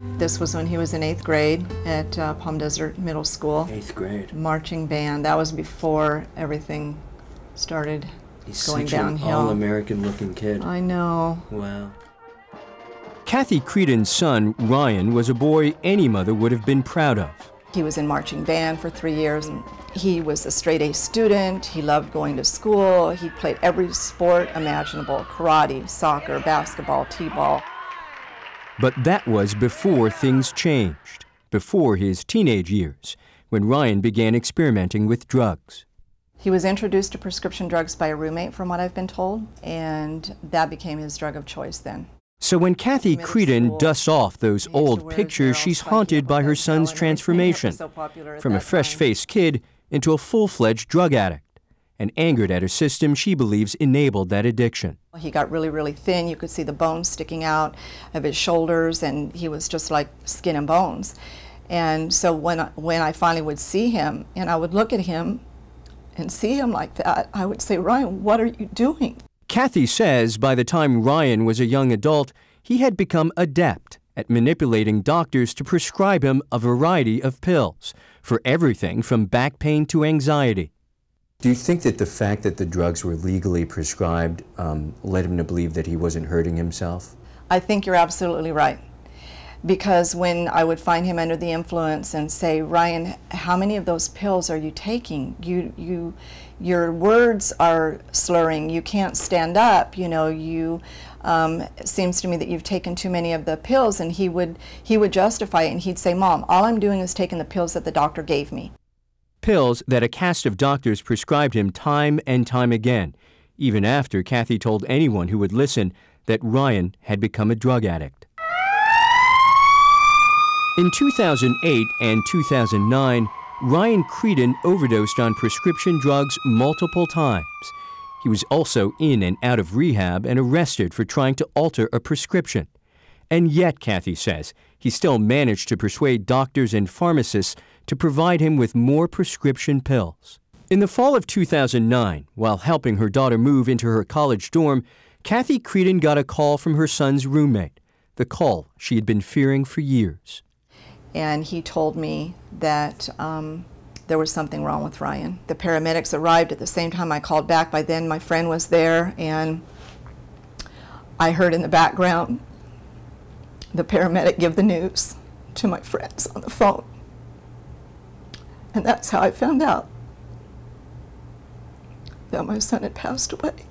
This was when he was in 8th grade at Palm Desert Middle School. 8th grade. Marching band. That was before everything started going downhill. He's such an all-American looking kid. I know. Wow. Kathy Creedon's son, Ryan, was a boy any mother would have been proud of. He was in marching band for 3 years. And he was a straight-A student. He loved going to school. He played every sport imaginable: karate, soccer, basketball, t-ball. But that was before things changed, before his teenage years, when Ryan began experimenting with drugs. He was introduced to prescription drugs by a roommate, from what I've been told, and that became his drug of choice then. So when Kathy Creedon dusts off those old pictures, she's haunted by her son's transformation from a fresh-faced kid into a full-fledged drug addict, and angered at a system she believes enabled that addiction. He got really, really thin. You could see the bones sticking out of his shoulders, and he was just like skin and bones. And so when I finally would see him, and I would look at him and see him like that, I would say, "Ryan, what are you doing?" Kathy says by the time Ryan was a young adult, he had become adept at manipulating doctors to prescribe him a variety of pills for everything from back pain to anxiety. Do you think that the fact that the drugs were legally prescribed led him to believe that he wasn't hurting himself? I think you're absolutely right. Because when I would find him under the influence and say, "Ryan, how many of those pills are you taking? Your words are slurring. You can't stand up. You know, it seems to me that you've taken too many of the pills." And he would justify it, and he'd say, "Mom, all I'm doing is taking the pills that the doctor gave me." Pills that a cast of doctors prescribed him time and time again, even after Kathy told anyone who would listen that Ryan had become a drug addict. In 2008 and 2009, Ryan Creedon overdosed on prescription drugs multiple times. He was also in and out of rehab and arrested for trying to alter a prescription. And yet, Kathy says, he still managed to persuade doctors and pharmacists to provide him with more prescription pills. In the fall of 2009, while helping her daughter move into her college dorm, Kathy Creedon got a call from her son's roommate, the call she had been fearing for years. And he told me that there was something wrong with Ryan. The paramedics arrived at the same time I called back. By then, my friend was there, and I heard in the background the paramedic give the news to my friends on the phone. And that's how I found out that my son had passed away.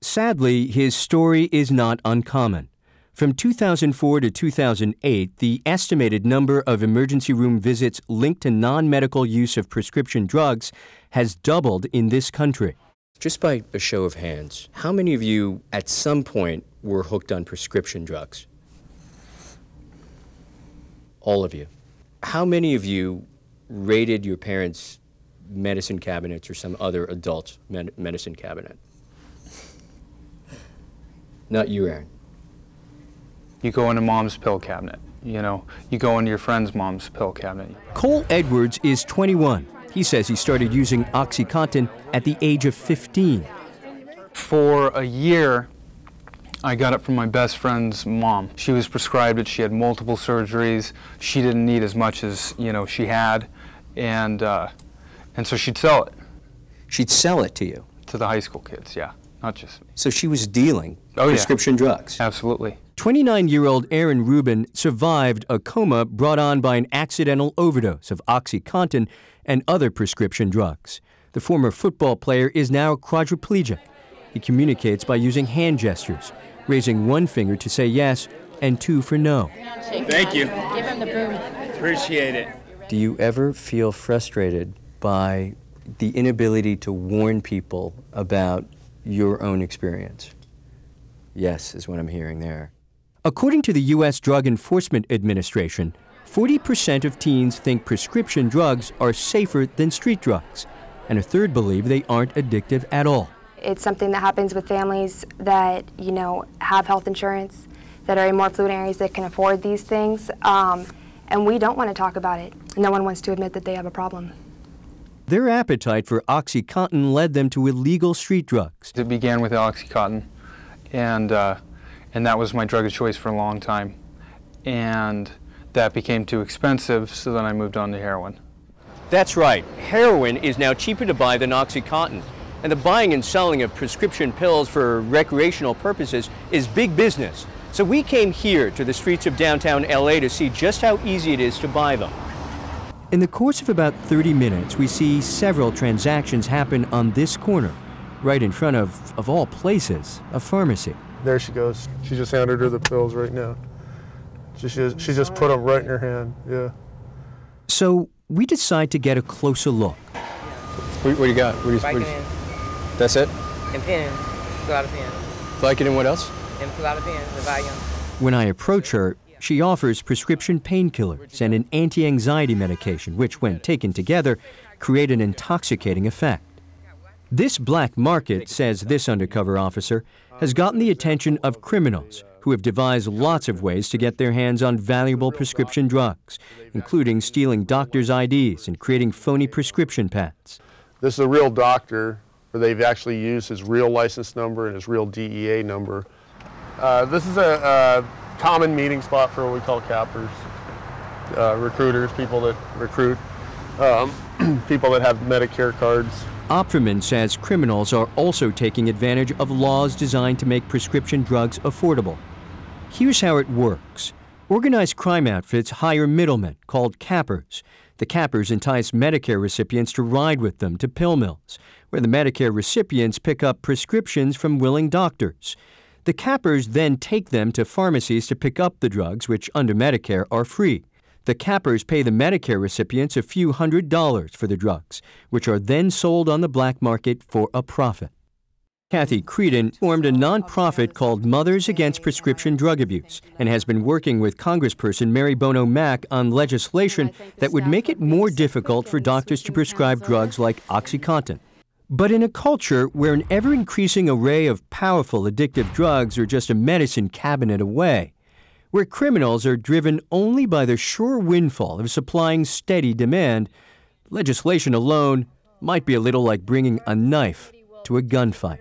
Sadly, his story is not uncommon. From 2004 to 2008, the estimated number of emergency room visits linked to non-medical use of prescription drugs has doubled in this country. Just by a show of hands, how many of you at some point were hooked on prescription drugs? All of you. How many of you raided your parents' medicine cabinets or some other adult medicine cabinet? Not you, Aaron. You go into mom's pill cabinet, you know. You go into your friend's mom's pill cabinet. Cole Edwards is 21. He says he started using OxyContin at the age of 15. For a year, I got it from my best friend's mom. She was prescribed it. She had multiple surgeries. She didn't need as much as, you know, she had, and so she'd sell it. She'd sell it to you? To the high school kids, yeah, not just me. So she was dealing prescription drugs? Absolutely. 29-year-old Aaron Rubin survived a coma brought on by an accidental overdose of OxyContin and other prescription drugs. The former football player is now quadriplegic. He communicates by using hand gestures, raising one finger to say yes and two for no. Thank you. Give him the boom. Appreciate it. Do you ever feel frustrated by the inability to warn people about your own experience? Yes, is what I'm hearing there. According to the U.S. Drug Enforcement Administration, 40% of teens think prescription drugs are safer than street drugs, and a third believe they aren't addictive at all. It's something that happens with families that, you know, have health insurance, that are in more affluent areas that can afford these things, and we don't want to talk about it. No one wants to admit that they have a problem. Their appetite for OxyContin led them to illegal street drugs. It began with OxyContin, and and that was my drug of choice for a long time. And that became too expensive, so then I moved on to heroin. That's right. Heroin is now cheaper to buy than OxyContin. And the buying and selling of prescription pills for recreational purposes is big business. So we came here to the streets of downtown LA to see just how easy it is to buy them. In the course of about 30 minutes, we see several transactions happen on this corner, right in front of all places, a pharmacy. There she goes. She just handed her the pills right now. She just put them right in her hand, yeah. So we decide to get a closer look. What do you got? That's it? And pens. Fill out a pen. Vicodin and what else? And fill out a pen, the volume. When I approach her, she offers prescription painkillers and an anti-anxiety medication, which, when taken together, create an intoxicating effect. This black market, says this undercover officer, has gotten the attention of criminals who have devised lots of ways to get their hands on valuable prescription drugs, including stealing doctors' IDs and creating phony prescription pads. This is a real doctor, where they've actually used his real license number and his real DEA number. This is a common meeting spot for what we call cappers, recruiters, people that recruit, people that have Medicare cards. Opferman says criminals are also taking advantage of laws designed to make prescription drugs affordable. Here's how it works. Organized crime outfits hire middlemen called cappers. The cappers entice Medicare recipients to ride with them to pill mills, where the Medicare recipients pick up prescriptions from willing doctors. The cappers then take them to pharmacies to pick up the drugs, which under Medicare are free. The cappers pay the Medicare recipients a few $100s for the drugs, which are then sold on the black market for a profit. Kathy Creedon formed a nonprofit called Mothers Against Prescription Drug Abuse and has been working with Congressperson Mary Bono Mack on legislation that would make it more difficult for doctors to prescribe drugs like OxyContin. But in a culture where an ever-increasing array of powerful addictive drugs are just a medicine cabinet away, where criminals are driven only by the sure windfall of supplying steady demand, legislation alone might be a little like bringing a knife to a gunfight.